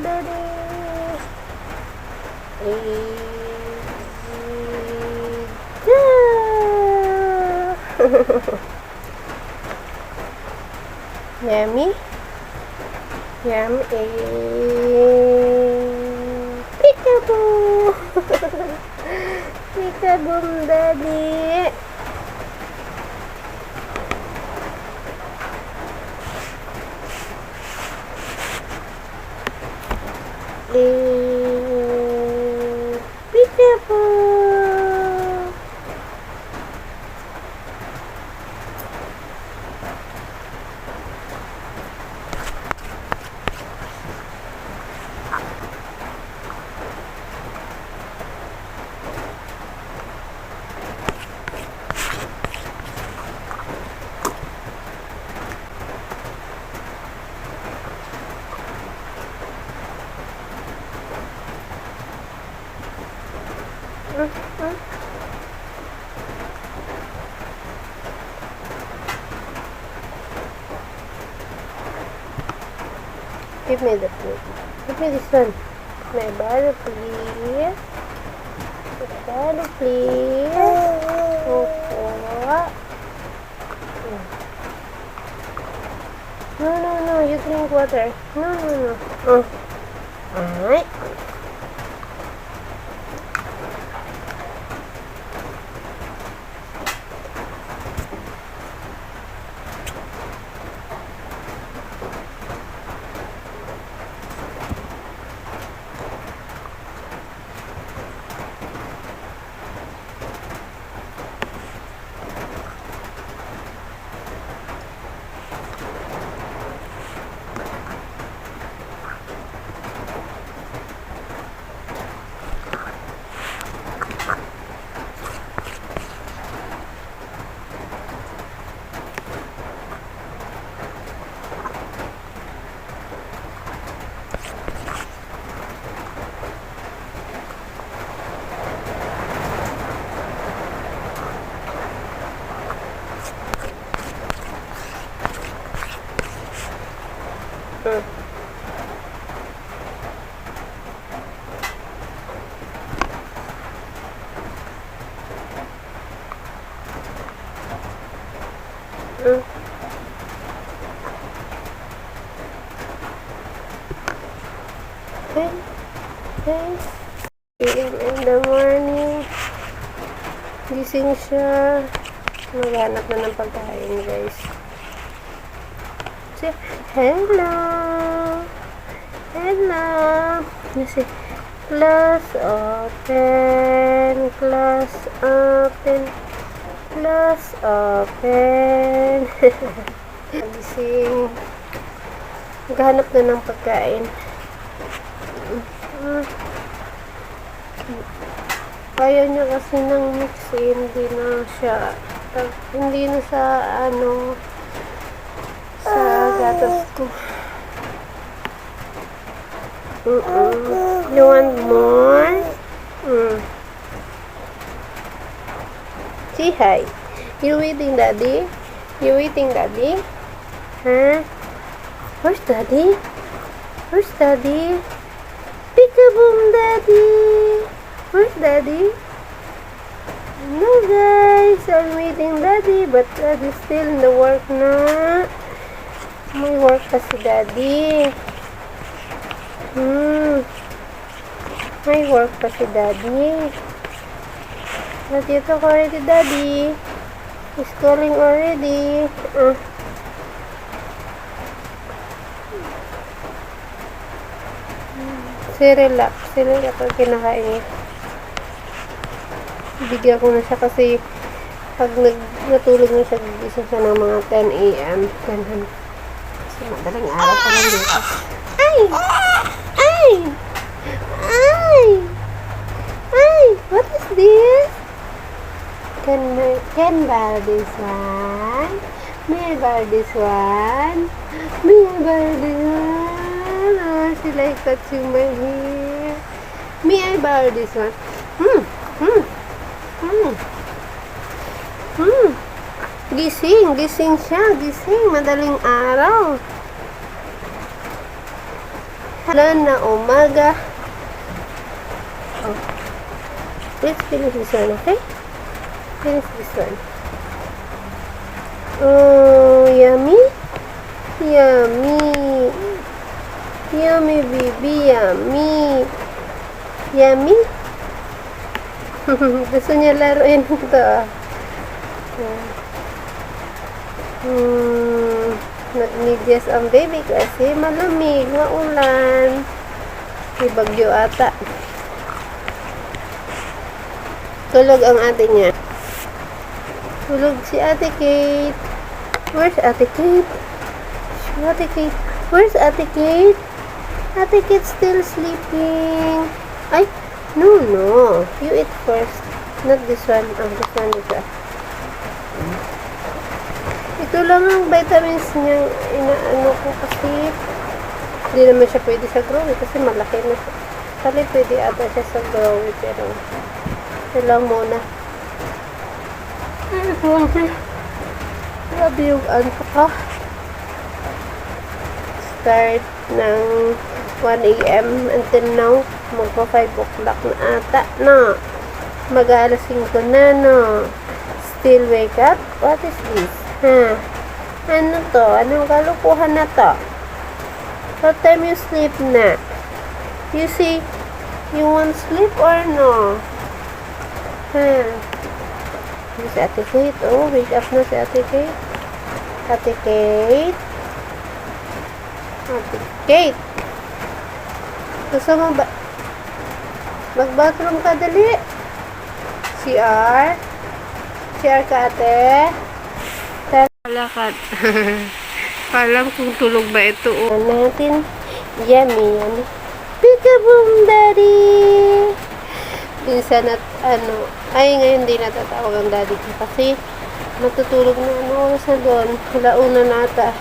daddy. Yummy. Yummy. Peekaboo. Peekaboo, daddy. Peekaboo. Give me the plate. Give me this one. My bottle, please. My bottle, please. Opo. No. You drink water. No. Alright. Okay. In the morning, gising siya. Maghanap na ng pagkain, guys. Say, hello. Kasi, class open. Gising. Maghanap na ng pagkain. Ayaw niya kasi ng mixi, hindi na sa sa gatas ko. You want more? Say hi. You waiting, daddy? Huh? Where's daddy? Peekaboo, daddy. Where's daddy? No, guys. I'm waiting daddy, but daddy's still in the work na. May work pa si daddy. May work pa si daddy. Nandito ko already, daddy. He's calling already. Relax ang kinakain niya. Bigyan ko na siya kasi pag natulog na siya, gigising siya ng mga 10 a.m. Ganun. Kasi madaling araw pa lang dito. What is this? Can buy this one? May I buy this one? Oh, she like touching my hair. May I borrow this one? Gising siya. Gising. Madaling araw. Halan na umaga. Oh. Let's finish this one, okay? Finish this one. Oh, yummy. Yummy. Yummy, baby. Yummy. Yummy. Gusto niya laruin ito. Nag-medyas ang baby kasi malamig, maulan. May bagyo ata. Tulog ang ate niya. Tulog si Ate Kate. Where's Ate Kate? Ate Kate. Where's Ate Kate? Ate Kate still sleeping. Ay, no. You eat first. Not this one. This one. Ito lang ang vitamins niyang inaano ko kasi hindi naman siya pwede sa growy kasi malaki na siya. Kali pwede ata siya sa growy pero ito lang muna. Grabe yung antok ka. Start ng 1 a.m. until now. Magpa 5 o'clock na ata. No. Mag-aalas 5 na, no. Still wake up? What is this? Ano to? Anong kalukuhan na to? What time you sleep na? You see? You want sleep or no? Si Ate Kate. Oh, wake up na si Ate Kate. Ate Kate. Ate Kate. Gusto mo ba? Mag-bathroom ka dali. CR. CR ka, ate. Lakad. Alam kung tulog ba ito. Natin. Yummy. Peekaboo, daddy. Minsan at ano. Ay, ngayon di natatawag ang daddy ko. Kasi matutulog na oras na doon. Alauna nata.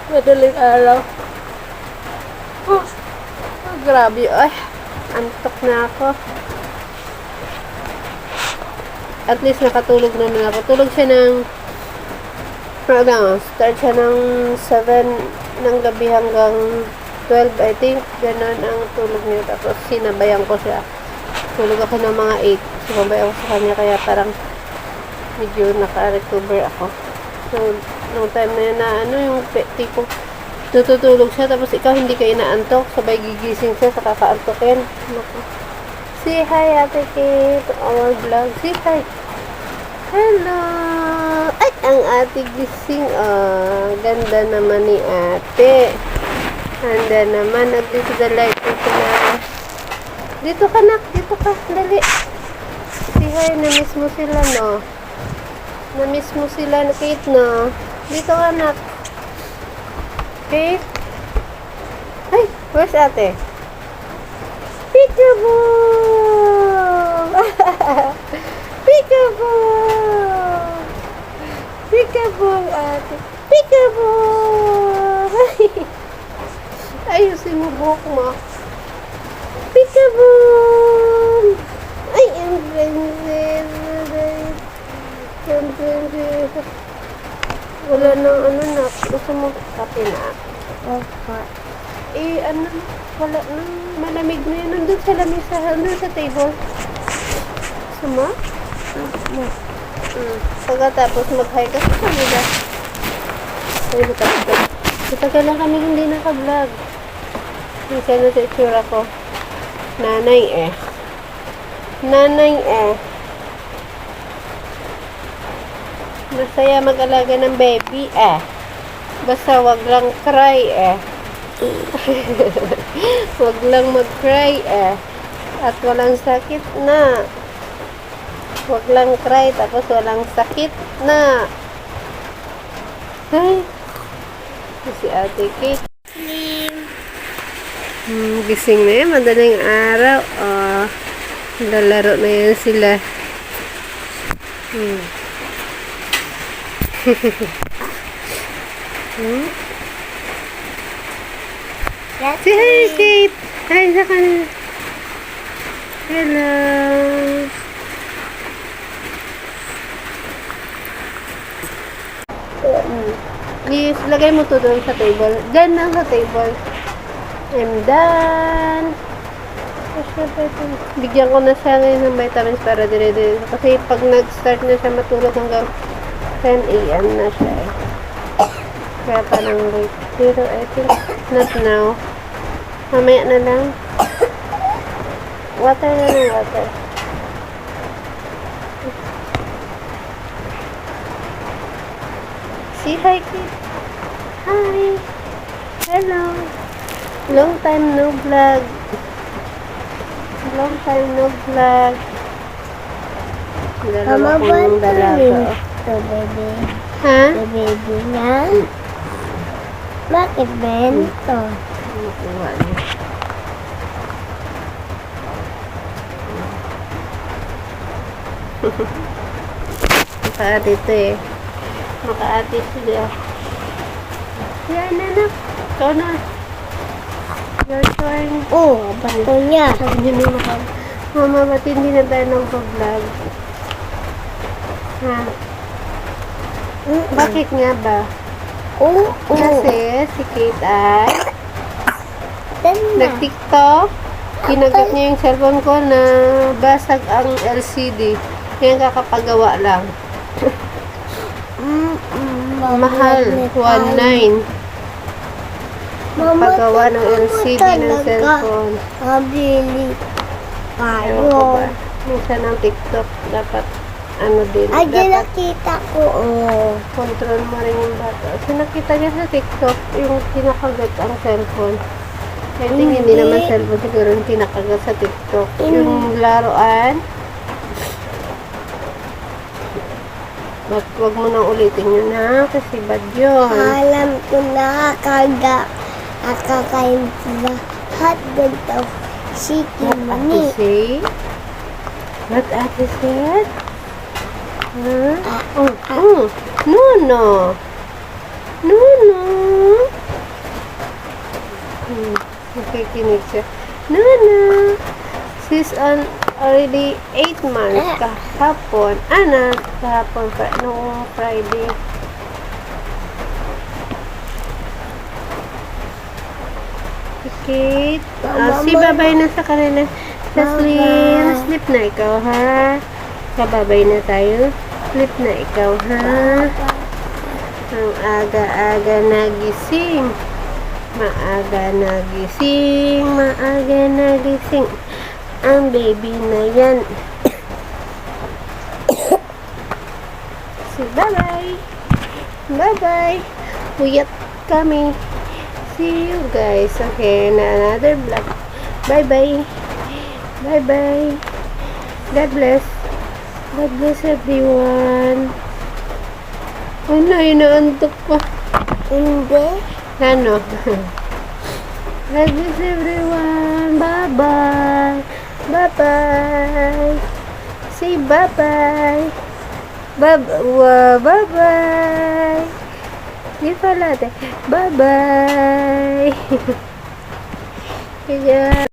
Madaling araw. Oh, grabe. Ay, antok na ako. At least nakatulog naman ako. Tulog siya ng start siya ng 7 ng gabi hanggang 12, I think. Ganon ang tulog niya. Tapos sinabayan ko siya. Tulog ako ng mga 8. Sumabay ako sa kanya kaya parang medyo naka-recover ako. So, nung time na yun na yung tipo tututulog siya tapos ikaw hindi ka inaantok. Sabay gigising siya sa kakaantokin. Say hi, Ate Kate. Our vlog. Say hi. Hello! Ay, ang ate gising. Ganda naman ni ate. Ganda naman. Nandito the light. Dito na. Dito ka, nak. Dito ka. Dali. Say hi. Na-miss mo sila, no? Na-miss mo sila, Kate, no? Dito ka, nak. Kate? Ay, where's ate? Peekaboo! Peekaboo! Peekaboo, ate. Peekaboo! Ayusin mo buhok mo. Peekaboo! Ay, ang princess. Ang princess. Wala nang ano na. Gusto mo kape na? Okay. Ano? Wala nang malamig na yun. Nandun sa lamesa. Nandun sa table. Gusto mo? Pagkatapos mag-hi ka sa kanila. Ay, matagal lang kami hindi naka-vlog. Minsan na sa itsura ko. Nanay masaya mag-alaga ng baby basta wag lang cry wag lang mag-cry at walang sakit na. Wag lang cry tapos walang sakit na. Ay, si Ate Kate. Gising na yan, madaling araw. Lalaro na yan sila. Si hi, Kate. Hi sa kanila. Hello. Please, lagay mo to doon sa table. Diyan lang sa table. I'm done. Bigyan ko na siya ngayon ng vitamins para dire-dire. Kasi pag nag-start na siya matulog hanggang 10 a.m. na siya eh. Kaya parang late. Pero I think not now. Mamaya na lang. Water na lang, water. Say hi, kid. Hi. Hello. Long time no vlog. Long time no vlog. Dalawa kong dalaga. Ito, baby. Ha? Ito, baby niya. Bakit bento? Nakuha niya. Makaati ito eh. Makaati sila. Yan na na. Ikaw na. Your turn. Oh, bato niya. Sabi niyo na naman. Mama, ba't hindi na tayo ng vlog? Ha? Bakit nga ba? Oo. Kasi si Kate ay Tanda. nag-TikTok. Kinagat niya yung cellphone ko na basag ang LCD. Kaya kakapagawa lang. Mahal. 1.9. Pagawa ng LCD ng cellphone. Mabili. Ewan ko ba? Minsan ng TikTok dapat ano din. Ay, di Dapat nakita ko. Oh. control mo rin yung bata. So nakita niya sa TikTok yung kinakagat ang cellphone. I think hindi naman cellphone siguro yung kinakagat sa TikTok. Yung laruan. Wag mo nang ulitin yun ha, kasi bad yun. Alam ko na nakakain sila. Hot ganito. City What money. ate say? What ate said? Huh? No, no. No, no. Nakikinig siya. No, no. She's on already 8 months kahapon. Kahapon pa, noong Friday. Okay. Babay na sa kanila. Sleep. Sleep na ikaw, ha? Babay na tayo. Sleep na ikaw, ha? Ang aga-aga nagising. Maaga nagising. Maaga nagising. Ang baby na yan. So, bye-bye. Bye-bye. Uyat kami. See you guys. Okay, na another vlog. Bye-bye. Bye-bye. God bless. God bless everyone. Ano, inaantok pa. Hindi. Ano? God bless everyone. Bye-bye. Bye-bye. Say bye-bye. Bye-bye. Di pala. Bye-bye. Kaya